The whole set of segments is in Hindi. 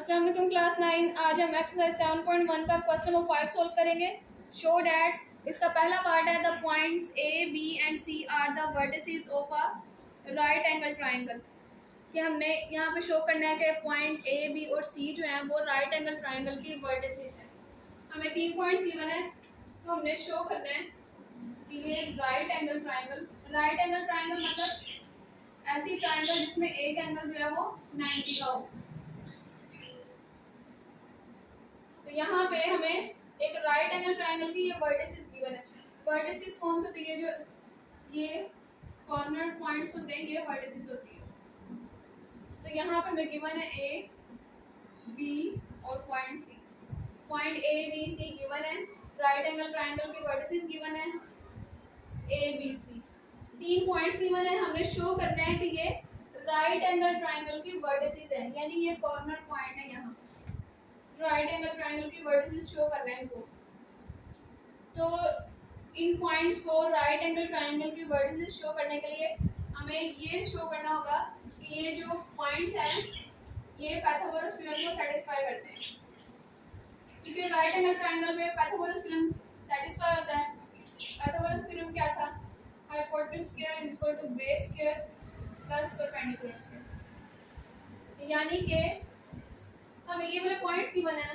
अस्सलाम वालेकुम क्लास 9। आज हम एक्सरसाइज 7.1 का क्वेश्चन नंबर 5 सॉल्व करेंगे। शो डैट इसका पहला पार्ट है the points A B and C are the vertices of a right angle triangle. कि हमने यहाँ पे शो करना है कि पॉइंट ए बी और सी जो है वो राइट एंगल ट्राइंगल की वर्टिसेस हैं। हमें 3 पॉइंट्स गिवन है तो हमने शो करना है कि ये राइट एंगल ट्राइंगल मतलब ऐसी ट्राइंगल जिसमें एक एंगल जो है वो 90 का हो। तो यहाँ पे हमें एक राइट एंगल ट्राइंगल की ये वर्टिसेस गिवन है। वर्टिसेस कौन सी होती है? जो ये कॉर्नर पॉइंट्स होते हैं, ये वर्टिसेस होती है। तो यहाँ पे हमें गिवन है ए बी और point C. Point A B C given है, राइट एंगल ट्राइंगल की वर्टिसेस गिवन है A B C. 3 points given है, हमने शो करना है कि ये राइट एंगल ट्राइंगल की वर्टिसेस है, यानी ये कॉर्नर पॉइंट है। यहाँ राइट एंगल ट्राइंगल की वर्टिसेस शो कर रहे हैं इनको। तो इन पॉइंट्स को राइट एंगल ट्राइंगल की वर्टिसेस शो करने के लिए हमें ये शो करना होगा कि ये जो पॉइंट्स हैं ये पाइथागोरस थ्योरम को सेटिस्फाई करते हैं। क्योंकि राइट एंगल ट्राइंगल में पाइथागोरस थ्योरम सेटिस्फाई होता है। पाइथागोरस थ्योरम क्या था? Hypotenuse square is equal to base square plus perpendicular square. यानी कि हमें ये वाले पॉइंट्स की बने ना,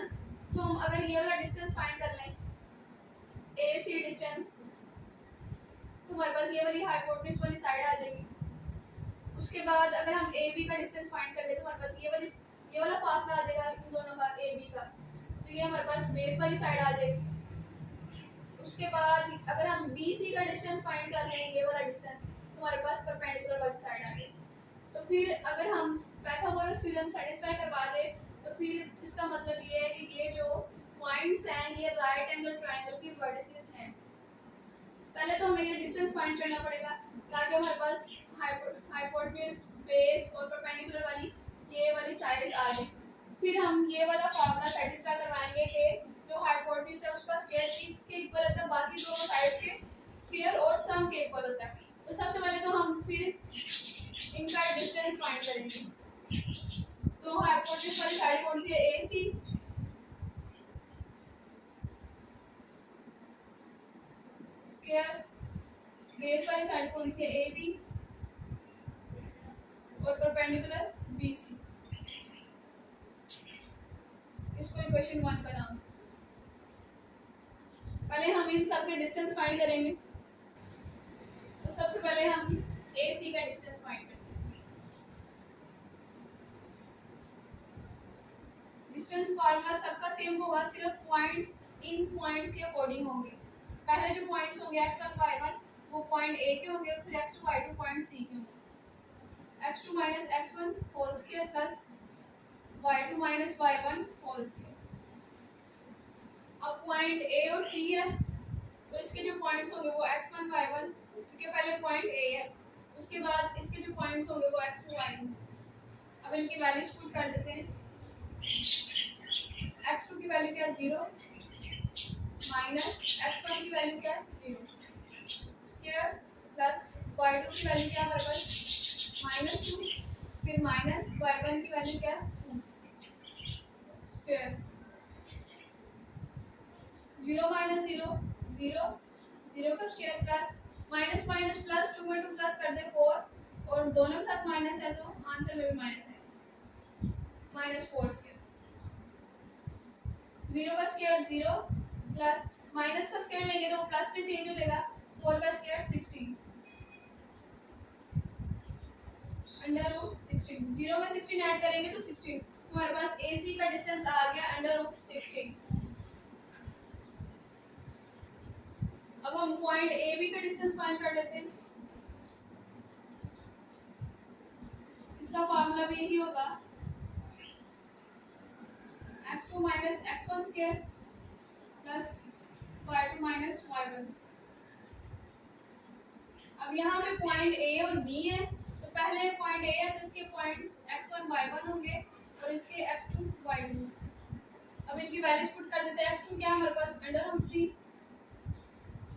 तो हम अगर ये वाला डिस्टेंस फाइंड कर लें ए सी डिस्टेंस, तो हमारे पास ये वाली हाइपोटेन्यूज वाली साइड आ जाएगी। उसके बाद अगर हम ए बी का डिस्टेंस फाइंड कर ले तो हमारे पास ये वाला फासला आ जाएगा इन दोनों का, ए बी का। तो ये हमारे पास बेस वाली साइड आ जाएगी। उसके बाद अगर हम बी सी का डिस्टेंस फाइंड कर लें, ये वाला डिस्टेंस, तो हमारे पास परपेंडिकुलर वाली साइड आ जाएगी। तो फिर अगर हम पाइथागोरस थ्योरम सेटिस्फाई करवा दे तो फिर इसका मतलब ये है कि ये जो पॉइंट्स हैं ये राइट एंगल ट्राइंगल की वर्टिसेस हैं। पहले तो हमें ये डिस्टेंस फाइंड करना पड़ेगा ताकि हमारे पास हाइपोटेन्यूज, बेस और परपेंडिकुलर वाली ये वाली साइड्स आ जाए। फिर हम ये वाला फार्मूला सेटिस्फाई करवाएंगे कि जो हाइपोटेन्यूज है उसका स्क्वायर किसके इक्वल होता है, बाकी दोनों साइड्स के स्क्वायर और सम के इक्वल होता है। तो सबसे पहले तो हम फिर इनका डिस्टेंस फाइंड करेंगे। तो हाइपोटेन्यूज वाली साइड कौन सी है? A C. स्क्वायर बेस वाली साइड कौन सी है? A B. और परपेंडिकुलर बी सी। इसको इक्वेशन 1 का नाम। पहले हम इन सब के डिस्टेंस फाइंड करेंगे। तो सबसे पहले हम ए सी का डिस्टेंस फाइंड करेंगे। डिस्टेंस फार्मूला सबका सेम होगा, सिर्फ पॉइंट्स इन पॉइंट्स के अकॉर्डिंग होंगे। पहले जो पॉइंट्स होंगे x1 y1 वो पॉइंट ए के होंगे, फिर x2 y2 पॉइंट सी के होंगे। x2 minus x1 whole square plus y2 minus y1 whole square. अब पॉइंट ए और सी है तो इसके जो पॉइंट्स होंगे वो x1 y1, क्योंकि पहले पॉइंट ए है। उसके बाद इसके जो पॉइंट्स होंगे वो x2 y2। अब इनकी वैल्यूज पुट कर देते हैं। x2 की वैल्यू क्या है? 0 माइनस x1 की वैल्यू क्या है? 0 स्क्वायर प्लस y2 की वैल्यू क्या है हमारे पास? -2, फिर माइनस y1 की वैल्यू क्या है? 2 स्क्वायर। 0 माइनस 0 0, 0 का square plus minus minus plus, 2 में 2 प्लस कर दे 4, और दोनों के साथ माइनस है तो आंसर में भी माइनस है, -4 स्क्वायर। 0 का स्क्वायर 0 प्लस माइनस का स्क्वायर लेंगे तो वो प्लस में चेंज हो जाएगा, 4 का स्क्वायर 16 √16। 0 में 16 ऐड करेंगे तो 16। हमारे पास AC का डिस्टेंस आ गया √16। अब हम पॉइंट AB का डिस्टेंस फाइंड कर लेते हैं। इसका फार्मूला भी यही होगा, x2 minus x1 square plus y2 minus y1। अब यहाँ पे पॉइंट A और B है, तो पहले पॉइंट A है तो इसके पॉइंट्स x1 y1 होंगे और इसके x2 y2। अब इनकी वैल्यूज पुट कर देते हैं। x2 क्या है हमारे पास? √3।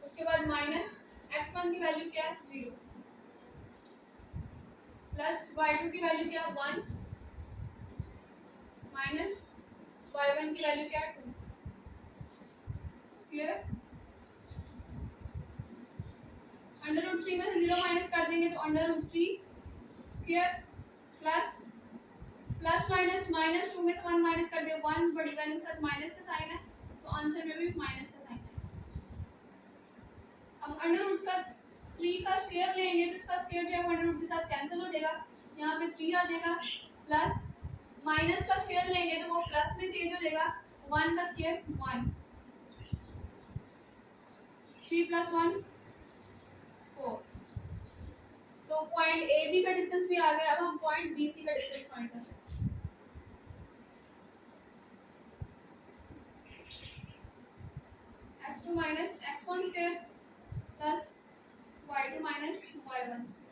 उसके बाद माइनस x1 की वैल्यू क्या है? 0 प्लस y2 की वैल्यू क्या है? 1 माइनस y1 की वैल्यू क्या है 2 स्क्वायर √3 में से 0 माइनस कर देंगे तो √3 square plus plus minus minus 2 में से 1 माइनस कर दिया 1 बड़ी वैल्यू के साथ माइनस का साइन है तो आंसर में भी माइनस का साइन है। अब अंडर का 3 का स्क्वायर लेंगे तो इसका स्क्वायर जो है वो अंडर के साथ कैंसिल हो जाएगा, यहाँ पे 3 आ जाएगा प्लस माइनस का स्क्वायर लेंगे तो वो प्लस में चेंज हो जाएगा 1 का स्क्वायर 1 3 + 1 4 तो पॉइंट ए बी का डिस्टेंस भी आ गया। अब हम पॉइंट बी सी का डिस्टेंस फाइंड करते हैं। x2 minus x1 square plus y2 minus y1 square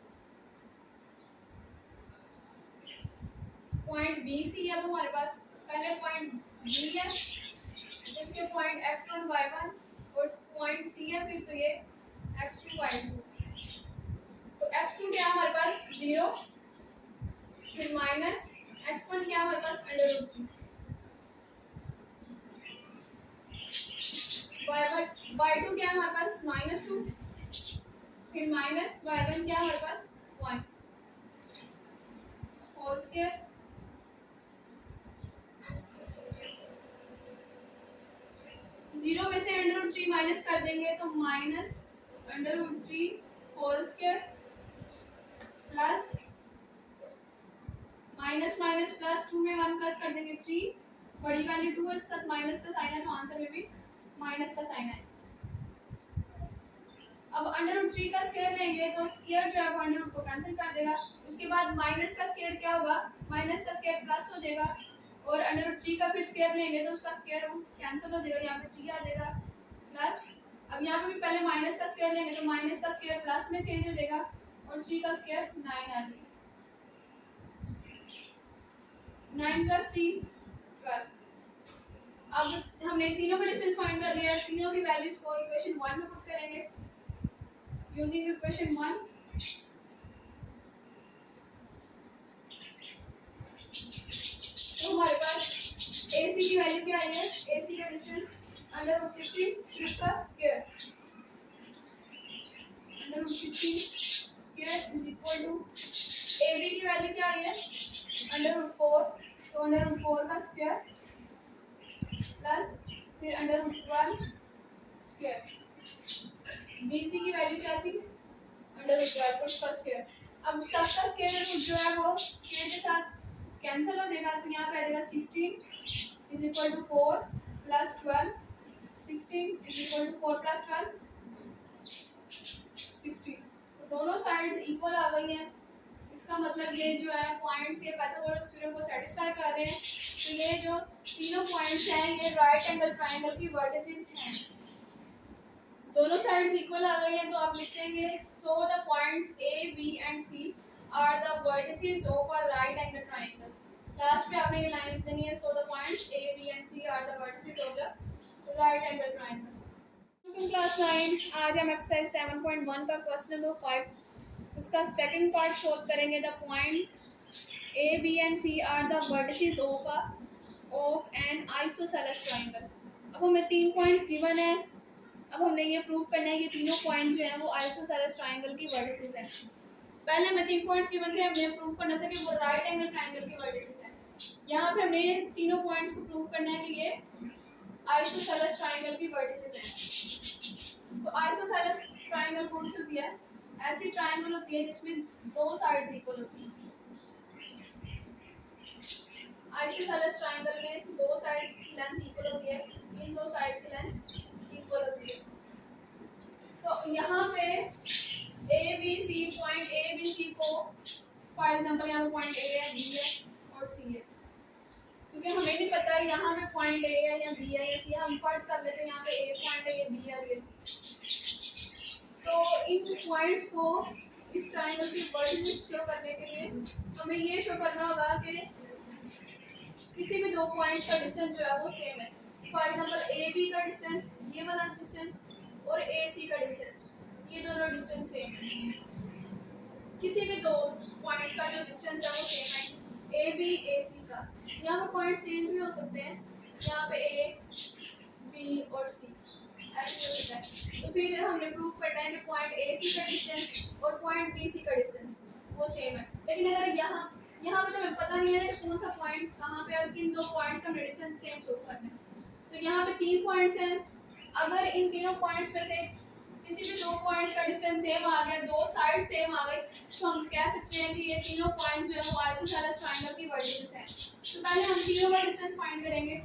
point B C है अब हमारे पास पहले पॉइंट बी है तो इसके पॉइंट x1 y1 और पॉइंट सी है फिर तो ये x2 y2 तो x2 क्या है हमारे पास 0 फिर माइनस x1 क्या है हमारे पास √3 y2 क्या है हमारे पास -2 फिर माइनस y1 क्या है हमारे पास 1 होल स्क्वायर जीरो में से √3 माइनस कर देंगे तो minus √3 whole square plus minus minus plus 2 में 1 प्लस कर देंगे 3 बड़ी वैल्यू 2 है साथ माइनस का साइन है तो आंसर में भी माइनस का साइन है। अब √3 का स्क्वायर लेंगे तो स्क्वायर जो है वो √ को कैंसिल कर देगा, उसके बाद माइनस का स्क्वायर क्या होगा माइनस का स्क्वायर प्लस हो जाएगा और √3 का फिर स्क्वायर लेंगे तो उसका स्क्वायर रूट कैंसिल हो जाएगा, यहाँ पे 3 आ जाएगा प्लस अब यहाँ पे भी पहले माइनस का स्क्वायर लेंगे तो माइनस का स्क्वायर प्लस में चेंज हो जाएगा और 3 का स्क्वायर 9 आ जाएगा 9 + 3 12। अब हमने तीनों का डिस्टेंस फाइंड कर लिया है, तीनों की वैल्यूज को इक्वेशन 1 में पुट करेंगे यूजिंग इक्वेशन 1 तो हमारे पास AC की वैल्यू क्या आई है AC का डिस्टेंस √16 इसका square √16 square is equal to AB की वैल्यू क्या आई है √4 तो √4 का स्क्वायर प्लस फिर √12 स्क्वायर BC की वैल्यू क्या थी √12 तो उसका स्क्वायर। अब सबका स्क्वायर रूट जो है वो स्क्वायर के साथ कैंसिल हो जाएगा तो यहाँ पे आ जाएगा 16 is equal to 4 plus 12 16 is equal to 4 plus 12 16 तो दोनों साइड्स इक्वल आ गई हैं। इसका मतलब ये जो है पॉइंट्स ये पाइथागोरस थ्योरम को सेटिस्फाई कर रहे हैं तो ये जो तीनों पॉइंट्स हैं ये राइट एंगल ट्रायंगल की वर्टिसेस हैं, दोनों साइड्स इक्वल आ गई हैं तो आप लिख देंगे सो the points A B and C are the vertices of a right angle triangle। Last में आपने ये लाइन लिख देनी है so the points A B and C are the vertices of the right angle triangle। Class 9 आज हम एक्सरसाइज 7.1 का क्वेश्चन नंबर 5 उसका सेकंड पार्ट सॉल्व करेंगे। The point A B and C are the vertices of an isosceles triangle। अब हमें 3 पॉइंट्स गिवन है, अब हमने ये प्रूव करना है कि तीनों पॉइंट जो हैं वो आइसोसेलेस ट्रायंगल की वर्टिसेस हैं। पहले हमें 3 पॉइंट्स गिवन थे, हमने प्रूव करना था कि वो राइट एंगल ट्रायंगल की वर्टिसेस हैं। यहाँ पे हमने तीनों पॉइंट्स को प्रूव करना है कि ये आइसोसेलेस ट्रायंगल की वर्टिसेस हैं। तो आइसोसेलेस ट्रायंगल कौन सी होती है? ऐसी ट्रायंगल होती है जिसमें दो साइड्स इक्वल होती हैं। आइसोसेलेस ट्रायंगल में दो साइड्स की लेंथ इक्वल होती है, इन दो साइड्स की लेंथ इक्वल होती है। तो यहाँ पे ABC पॉइंट ABC को फॉर एग्जांपल यहाँ पे पॉइंट A है, B है और C है, क्योंकि हमें नहीं पता है यहाँ पे पॉइंट A है या B है या C है, हम फर्ज कर लेते हैं यहाँ पे A पॉइंट है, ये B है और ये C। तो इन पॉइंट्स को इस ट्रायंगल की वर्टिसेस शो करने के लिए हमें ये शो करना होगा कि किसी भी दो पॉइंट्स का डिस्टेंस जो है वो सेम है। फॉर एग्जांपल AB का डिस्टेंस ये वाला डिस्टेंस और AC का डिस्टेंस ये दोनों डिस्टेंस सेम है। किसी भी दो पॉइंट्स का जो डिस्टेंस है वो सेम है AB AC का, यहाँ पे पॉइंट चेंज भी हो सकते हैं, यहाँ पे ए, बी और सी ऐसे हो सकता है। तो फिर हमने प्रूव करना है कि पॉइंट ए सी का डिस्टेंस और पॉइंट बी सी का डिस्टेंस वो सेम है। लेकिन अगर यहाँ पे तो हमें पता नहीं है कि कौन सा पॉइंट कहाँ पे और किन दो पॉइंट्स का डिस्टेंस सेम प्रूव करना है। तो यहाँ पे 3 पॉइंट्स हैं, अगर इन तीनों पॉइंट्स में से किसी भी 2 पॉइंट्स का डिस्टेंस सेम आ गया, दो साइड सेम आ गई, तो हम कह सकते हैं कि ये तीनों पॉइंट्स जो है वो आइसोसेलेस ट्रायंगल की वर्टिसेस हैं। तो पहले हम तीनों का डिस्टेंस फाइंड करेंगे।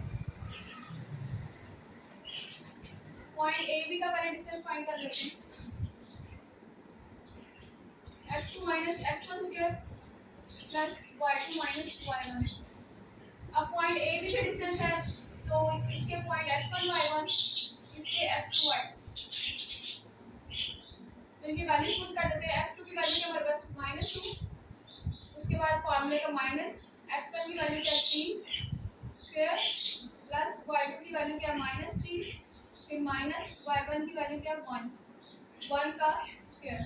पॉइंट ए बी का पहले डिस्टेंस फाइंड कर लेते हैं। x2 minus x1 square plus y2 minus y1। अब पॉइंट ए बी का डिस्टेंस है, तो इसके पॉइंट x1 y1, इसके x2 y2, तो इनकी वैल्यूज पुट कर देते हैं। x2 की वैल्यू क्या हमारे पास -2, उसके बाद फार्मूले का माइनस, x1 की वैल्यू क्या 3 स्क्वायर प्लस y2 की वैल्यू क्या -3, फिर माइनस y1 की वैल्यू क्या 1 का स्क्वायर,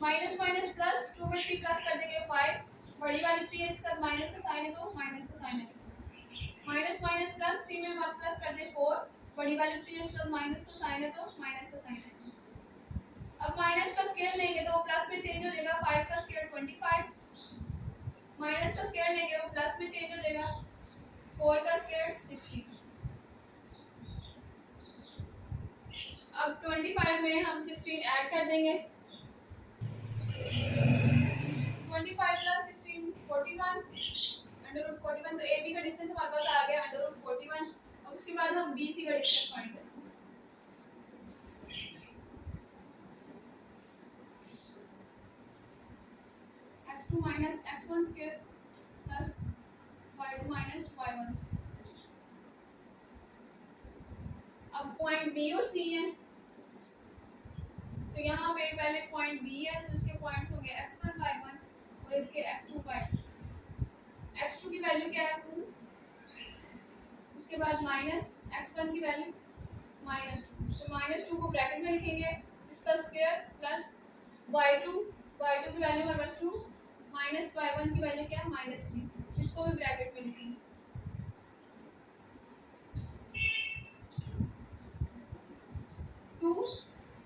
माइनस माइनस प्लस, 2 में 3 प्लस कर देंगे 5, बड़ी वाली 3 है साथ माइनस का साइन है तो माइनस का साइन है, माइनस माइनस प्लस 3 में हम प्लस कर दें 4, बड़ी वाली 3 है साथ माइनस का साइन है तो माइनस का साइन है। अब माइनस का स्केयर लेंगे तो वो प्लस में चेंज हो जाएगा, 5 का स्केयर 25, माइनस का स्केयर लेंगे वो प्लस में चेंज हो जाएगा, 4 का स्केयर 60। अब 25 में हम 16 ऐड कर देंगे, 25 plus 16 41, √41, तो ए बी का डिस्टेंस हमारे पास आ गया √41। अब उसके बाद हम बी सी का डिस्टेंस फाइंड करेंगे। x2 minus x1 square plus y2 minus y1 square। अब पॉइंट बी और सी है, तो यहाँ पे पहले पॉइंट बी है तो इसके पॉइंट्स होंगे x1 y1 और इसके x2 y2। x2 की वैल्यू क्या है 2, उसके बाद माइनस x1 की वैल्यू -2, तो -2 को ब्रैकेट में लिखेंगे, इसका स्क्वायर प्लस y2 की वैल्यू हमारे पास 2 माइनस y1 की वैल्यू क्या है -3, इसको भी ब्रैकेट में लिखेंगे।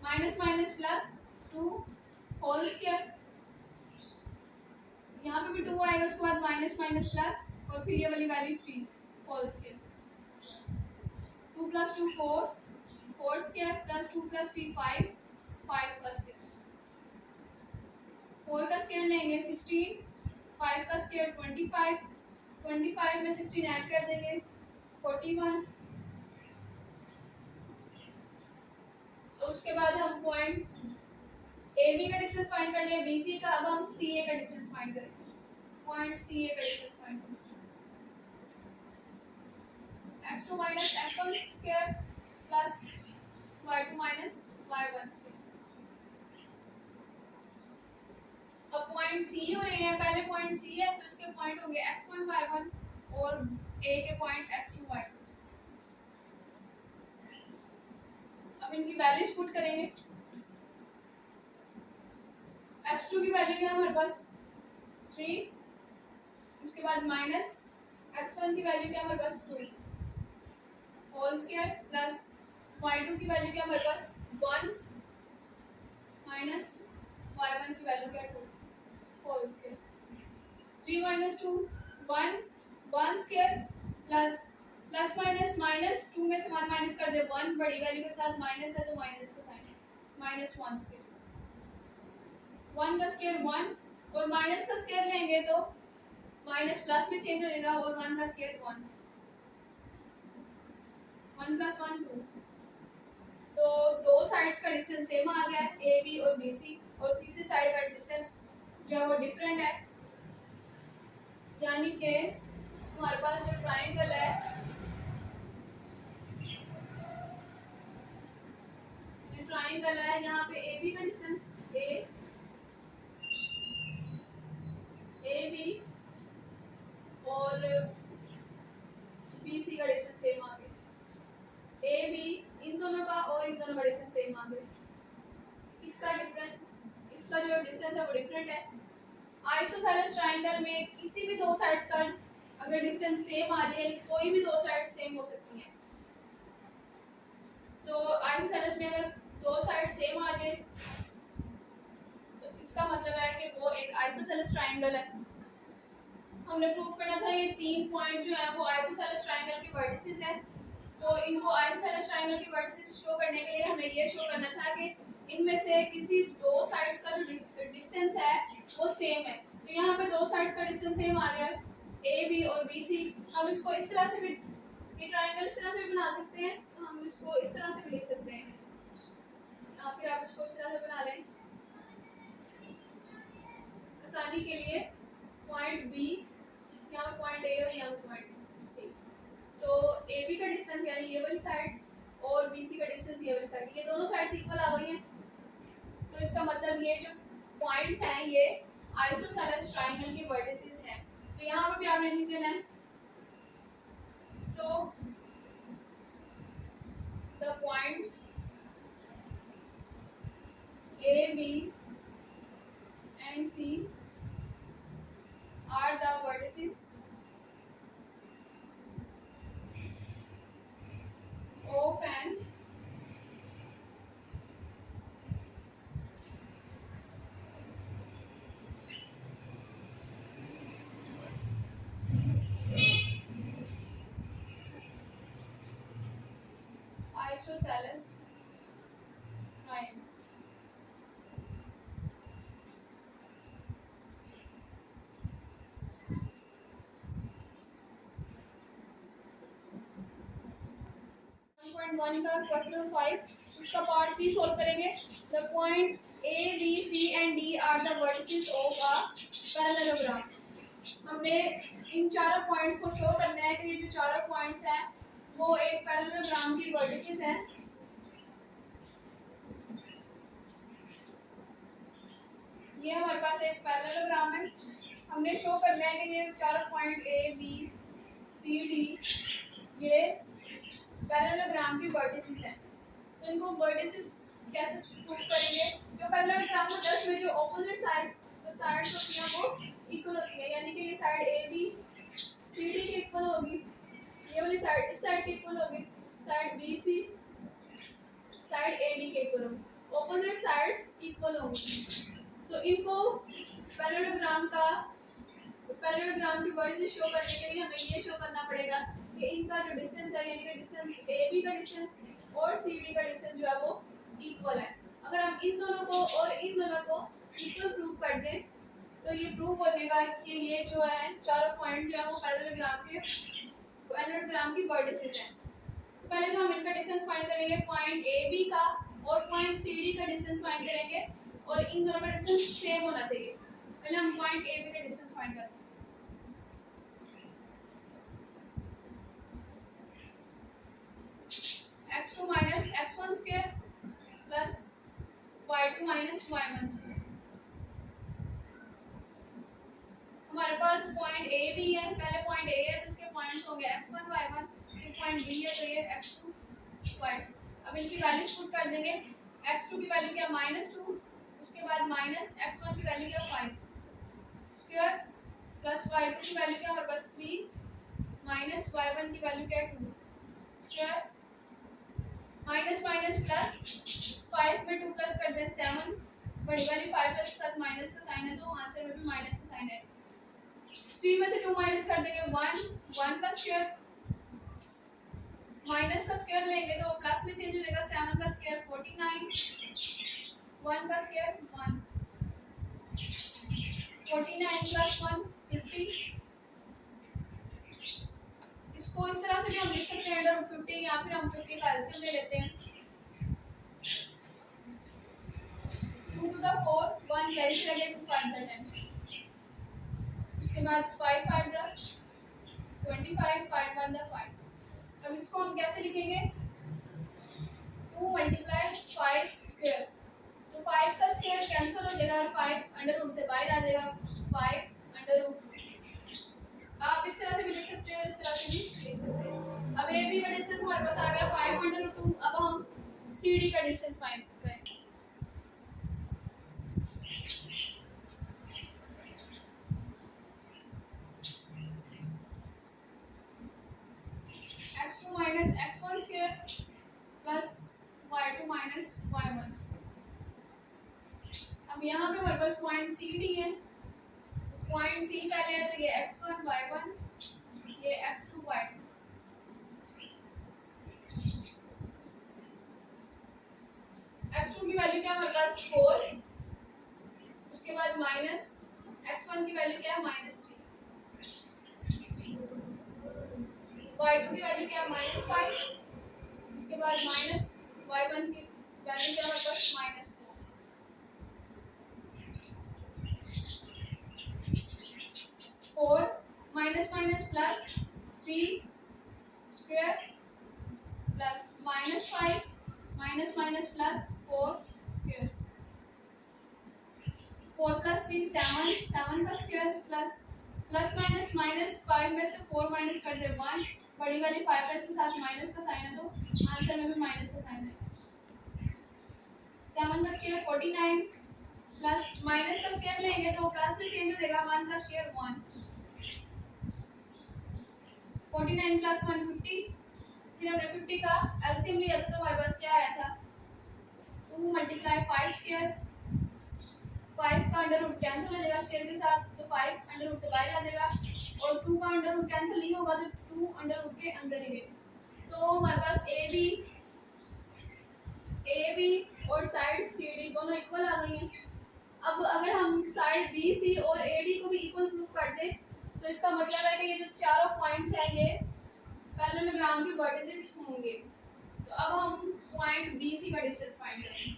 Minus minus plus 2 whole square, यहाँ पे भी 2 आएगा, उसके बाद माइनस माइनस प्लस और फिर ये वाली value 3 whole square, 2 + 2 4, 4 square plus 2 + 3 5, 5 का स्क्वायर, 4 का स्क्वायर लेंगे 16, 5 का स्क्वायर 25, 25 में 16 ऐड कर देंगे 41। उसके बाद हम पॉइंट ए बी का डिस्टेंस फाइंड कर लिया, बी सी का, अब हम सी ए का डिस्टेंस फाइंड करेंगे। पॉइंट सी ए का डिस्टेंस फाइंड करेंगे, x2 minus x1 square plus y2 minus y1 square। अब पॉइंट सी और ए है, पहले पॉइंट सी है तो इसके पॉइंट होंगे x1 y1 और ए के पॉइंट x2 y2। अब इनकी वैल्यूज पुट करेंगे, x2 की वैल्यू क्या है हमारे पास 3, उसके बाद माइनस x1 की वैल्यू क्या है हमारे पास 2 होल स्क्वायर प्लस y2 की वैल्यू क्या हमारे पास 1 माइनस y1 की वैल्यू क्या 2 whole square, 3 - 2 1, 1 square plus plus minus minus, 2 में से 1 माइनस कर दे 1, बड़ी वैल्यू के साथ माइनस है तो माइनस का साइन है, -1 स्क्वायर, 1 का स्क्वायर 1 और माइनस का स्क्वायर लेंगे तो माइनस प्लस में चेंज हो जाएगा और 1 का स्क्वायर 1, 1 + 1 2, तो दो साइड्स का डिस्टेंस सेम आ गया है ए बी और बी सी, और तीसरी साइड का डिस्टेंस जो है वो डिफरेंट है, यानी कि हमारे पास जो ट्रायंगल है यहाँ पे ए बी का डिस्टेंस ए बी और बी सी का डिस्टेंस सेम आ गया, ए बी इन दोनों का और इन दोनों का डिस्टेंस सेम आ गया, इसका जो डिस्टेंस है वो डिफरेंट है, आइसोसेलेस ट्राइंगल में किसी भी दो साइड्स का अगर डिस्टेंस सेम आ जाए, कोई भी दो साइड सेम हो सकती हैं, तो आइसोसेलेस में अगर दो साइड सेम आ जाए तो इसका मतलब है कि वो एक आइसोसेलेस ट्राइंगल है। हमने प्रूव करना था ये तीन पॉइंट जो है वो आइसोसेलेस ट्राइंगल के वर्टिसेस हैं। तो इनको आइसोसेलेस ट्राइंगल के वर्टिसेस शो करने के लिए हमें ये शो करना था कि इनमें से किसी दो साइड्स का जो डिस्टेंस है वो सेम है। तो यहाँ पे दो साइड्स का डिस्टेंस सेम आ रहा है, ए बी और बी सी। हम इसको इस तरह से भी, ये ट्राइंगल इस तरह से भी बना सकते हैं, तो हम इसको इस तरह से भी लिख सकते हैं, या फिर आप इसको इस तरह से बना लें आसानी के लिए। पॉइंट बी यहाँ पे पॉइंट ए और यहाँ पे पॉइंट सी, तो ए बी का डिस्टेंस यानी ये वाली साइड और बी सी का डिस्टेंस ये वाली साइड, ये दोनों साइड इक्वल आ गई हैं। तो इसका मतलब ये जो पॉइंट्स हैं ये आइसोसेलेस ट्राइंगल के वर्टिसेस हैं। तो यहाँ पे भी आपने लिख देना है, so the points A B and C are the vertices of an isosceles triangle. One का क्वेश्चन नंबर 5, उसका पार्ट सी सोल्व करेंगे। The point A B C and D are the vertices of a parallelogram. हमने इन चारों पॉइंट्स को शो करना है कि ये जो चारों पॉइंट्स हैं वो एक पैरेललोग्राम की वर्टिसेस हैं। ये हमारे पास एक पैरेललोग्राम है, हमने शो करना है कि ये चारों point A B C D ये पैरेललोग्राम की वर्टिसेस हैं। तो इनको वर्टिसेस कैसे प्रूव करेंगे? जो पैरेललोग्राम को जस्ट में जो ऑपोजिट साइड्स होती हैं वो इक्वल होती है, यानी कि ये side A B C D के इक्वल होगी, ये वाली साइड इस साइड के इक्वल होगी, side B C side A D के इक्वल होगी, ऑपोजिट साइड्स इक्वल होंगी। तो इनको पैरेललोग्राम की वर्टिसेस शो करने के लिए हमें ये शो करना पड़ेगा कि इनका जो डिस्टेंस है यानी कि डिस्टेंस ए बी का डिस्टेंस और सी डी का डिस्टेंस जो है वो इक्वल है। अगर हम इन दोनों को और इन दोनों को इक्वल प्रूव कर दें तो ये प्रूव हो जाएगा कि ये जो है चारों पॉइंट जो है वो पैरेललोग्राम की वर्टिसेस हैं। तो पहले तो हम इनका डिस्टेंस फाइंड करेंगे, पॉइंट ए बी का और पॉइंट सी डी का डिस्टेंस फाइंड करेंगे और इन दोनों का डिस्टेंस सेम होना चाहिए। पहले हम पॉइंट ए बी का डिस्टेंस फाइंड करेंगे। x2 minus x1 square plus y2 minus y1 square। हमारे पास पॉइंट ए भी है, पहले पॉइंट ए है तो उसके पॉइंट्स होंगे x1 y1, फिर पॉइंट बी है तो ये x2 y2। अब इनकी वैल्यूज पुट कर देंगे, x2 की वैल्यू क्या -2, उसके बाद माइनस x1 की वैल्यू क्या 5 स्क्वायर प्लस y2 की वैल्यू क्या हमारे पास 3 माइनस y1 की वैल्यू क्या 2 स्क्वायर माइनस माइनस प्लस 5 में 2 प्लस कर दें 7, बड़ी वाली 5 के साथ माइनस का साइन है तो आंसर में भी माइनस का साइन है। 3 में से 2 माइनस कर देंगे 1 का स्क्वायर, माइनस का स्क्वायर लेंगे तो प्लस में चेंज हो जाएगा, 7 का स्क्वायर 49, 1 का स्क्वायर 1, 49 प्लस 1 50। इसको इस तरह से भी हम लिख सकते हैं अंडर 50 या फिर हम 50 का एलसीएम ले लेते हैं। 2 to the 4 1 कैरी चलेगा 2 5 the 10, उसके बाद 5 5 the 25 5 1 the 5। अब इसको हम कैसे लिखेंगे? 2 मल्टीप्लाई 5 स्क्वायर, तो 5 का स्क्वायर कैंसिल हो जाएगा और 5 अंडर रूट से बाहर आ जाएगा, 5 अंडर रूट। आप इस तरह से भी लिख सकते हैं और इस तरह से भी लिख सकते हैं। अब ए बी का डिस्टेंस हमारे पास आ गया 5 अंडर रूट 2। अब हम सी डी का डिस्टेंस फाइंड करें। Minus x1 square plus y2 minus y1। अब यहाँ पे हमारे पास पॉइंट सी डी है, तो पॉइंट सी पहले है, तो ये x1 y1, ये x2 y2। x2 की वैल्यू क्या है हमारे पास 4, उसके बाद माइनस x1 की वैल्यू क्या है -3, y2 की वैल्यू क्या है -5, उसके बाद माइनस y1 की वैल्यू क्या है हमारे पास -4 minus minus plus 3 square plus -5 minus minus plus 4 square, 4 plus 3 7, 7 का स्क्वायर प्लस प्लस माइनस -5 में से 4 माइनस कर दे 1, बड़ी वाली 5 है, इसके साथ माइनस का साइन है, तो आंसर में भी माइनस का साइन है। 7 का स्क्वायर 49 प्लस माइनस का स्क्वायर लेंगे तो प्लस में चेंज हो जाएगा, 1 का स्क्वायर 1, 49 प्लस 1 50, फिर हमने 50 का एलसीएम लिया था, तो हमारे पास क्या आया था 2 मल्टीप्लाई 5 स्क्वायर, 5 का अंडर रूट कैंसिल हो जाएगा स्क्वायर के साथ, तो 5 अंडर रूट से बाहर आ जाएगा, और 2 का अंडर रूट कैंसिल नहीं होगा, तो 2 अंडर रूट के अंदर ही रहेगा। तो हमारे पास ए बी और साइड सी डी दोनों इक्वल आ गई हैं। अब अगर हम साइड बी सी और ए डी को भी इक्वल प्रूव कर दें, तो इसका मतलब है कि ये जो चारों पॉइंट्स हैं ये पैरेललोग्राम के वर्टिसेस होंगे। तो अब हम पॉइंट बी सी का डिस्टेंस फाइंड करेंगे।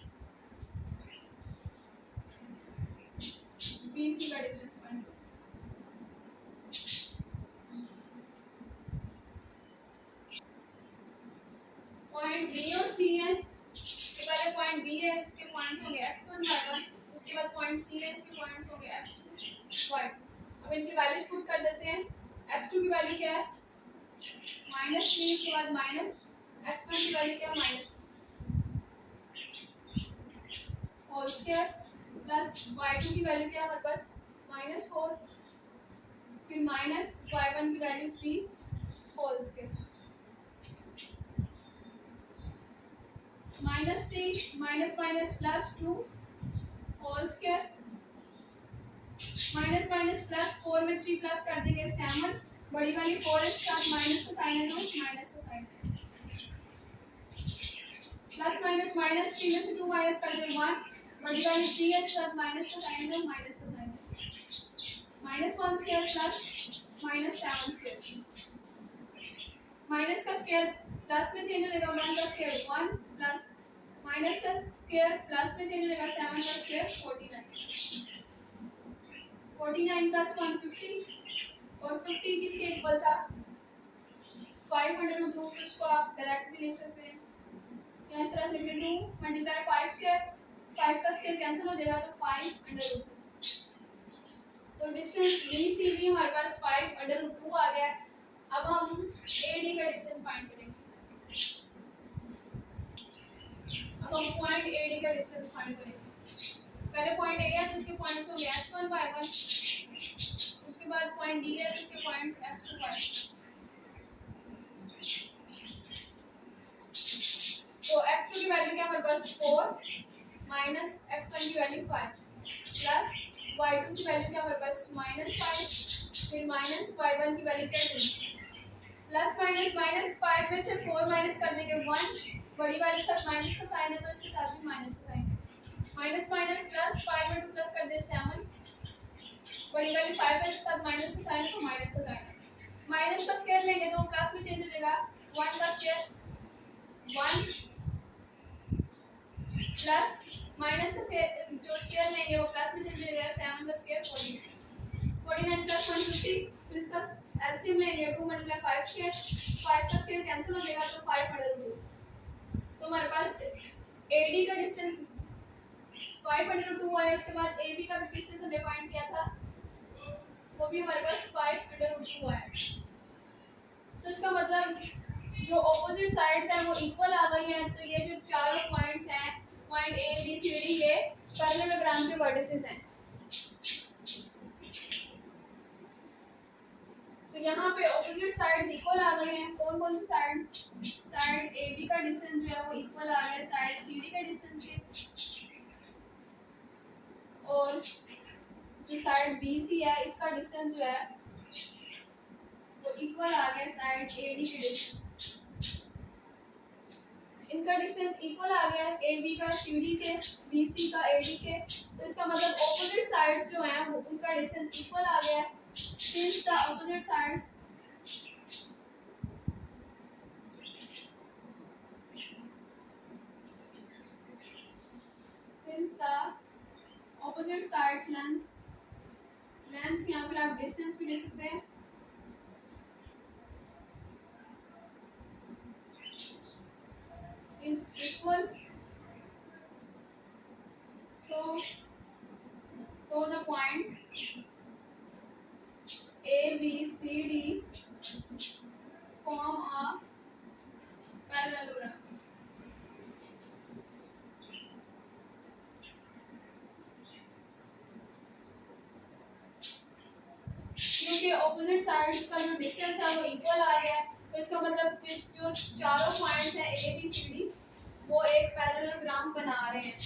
बी सी का डिस्टेंस फाइंड करेंगे। पॉइंट बी और सी है, पहले पॉइंट बी है, इसके पॉइंट्स होंगे x1 y1, उसके बाद पॉइंट सी है, इसके पॉइंट्स होंगे x2 y2। अब इनकी वैल्यूज पुट कर देते हैं। x2 की वैल्यू क्या है -3, उसके बाद माइनस x1 की वैल्यू क्या है -2 होल स्क्वायर प्लस y2 की वैल्यू क्या है हमारे पास -4, फिर माइनस y1 की value 3 whole square, -3 minus minus plus 2 whole square, minus minus plus 4 में 3 प्लस कर देंगे 7, बड़ी वाली 4 के साथ माइनस का साइन है, तो माइनस का साइन है, प्लस माइनस -3 में से 2 माइनस कर दें 1, बड़ी वाली 3 है, इसके साथ माइनस का साइन है, तो माइनस का साइन है, -1 स्क्वायर प्लस -7 स्क्वायर, माइनस का स्क्वायर प्लस में चेंज हो जाएगा, 1 का स्क्वायर 1 प्लस माइनस का स्क्वायर प्लस में चेंज हो जाएगा, 7 का स्क्वायर 49 प्लस 1 50, और 50 किसके इक्वल था 502, तो इसको आप डायरेक्ट भी लिख सकते हैं, या इस तरह से 2 मल्टीप्लाई 5 स्क्वायर, 5 का स्क्वायर कैंसिल हो जाएगा, तो 5√2। तो डिस्टेंस BCB हमारे पास 5√2 आ गया है। अब हम AD का डिस्टेंस फाइंड करेंगे। अब हम पॉइंट AD का डिस्टेंस फाइंड करेंगे। पहले पॉइंट A है, तो इसके पॉइंट्स होंगे x1 y1, उसके बाद पॉइंट D है, तो इसके पॉइंट्स x2 y2। तो x2 की वैल्यू क्या हमारे पास 4 माइनस x1 की वैल्यू 5 प्लस y2 की वैल्यू क्या हमारे पास -5, फिर माइनस y1 की वैल्यू क्या है प्लस -5 में से 4 माइनस कर देंगे 1, बड़ी वाली के साथ माइनस का साइन है, तो इसके साथ भी माइनस का साइन है, माइनस माइनस प्लस 5 में 2 प्लस कर दे 7, बड़ी वाली 5 है, इसके साथ माइनस का साइन है, तो माइनस का साइन है, माइनस का स्क्वायर लेंगे तो प्लस में चेंज हो जाएगा, 1 का स्क्वायर 1 प्लस माइनस का जो स्क्वायर लेंगे वो प्लस में चेंज हो जाएगा, 7 का स्क्वायर 49 प्लस 150, फिर इसका एलसीएम लेंगे 2 मल्टीप्लाई 5 स्क्वायर, 5 का स्क्वायर कैंसिल हो जाएगा, तो 5√2। तो हमारे पास AD का डिस्टेंस 5√2 आया। उसके बाद AB का भी डिस्टेंस हमने फाइंड किया था, वो भी हमारे पास 5√2 आया। तो इसका मतलब जो ऑपोजिट साइड्स हैं वो इक्वल आ गई हैं। तो ये जो चारों पॉइंट्स हैं, point A B C D, ये पैरेललोग्राम के वर्टिसेस हैं। तो यहाँ पे ऑपोजिट साइड्स इक्वल आ गई हैं। कौन कौन कौन सी साइड ए बी का डिस्टेंस जो है वो इक्वल आ रहा है साइड सी डी का डिस्टेंस के, और जो साइड बी सी है इसका डिस्टेंस जो है वो इक्वल आ गया साइड ए डी के डिस्टेंस। इनका डिस्टेंस इक्वल आ गया ए बी का सी डी के, बी सी का ए डी के, तो इसका मतलब ऑपोजिट साइड्स जो हैं वो उनका डिस्टेंस इक्वल आ गया। Since the opposite sides opposite sides length यहाँ पर आप डिस्टेंस भी ले सकते हैं, is equal, so the points A B C D form a parallelogram। क्योंकि ऑपोजिट साइड्स का जो डिस्टेंस है वो इक्वल आ गया है, तो इसका मतलब कि जो चारों पॉइंट्स हैं ए बी सी डी वो एक पैरेललोग्राम बना रहे हैं।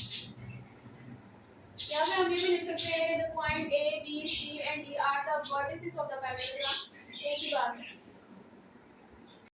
या फिर हम ये भी लिख सकते हैं कि the point A B C and D are the vertices of the parallelogram. एक ही बात है।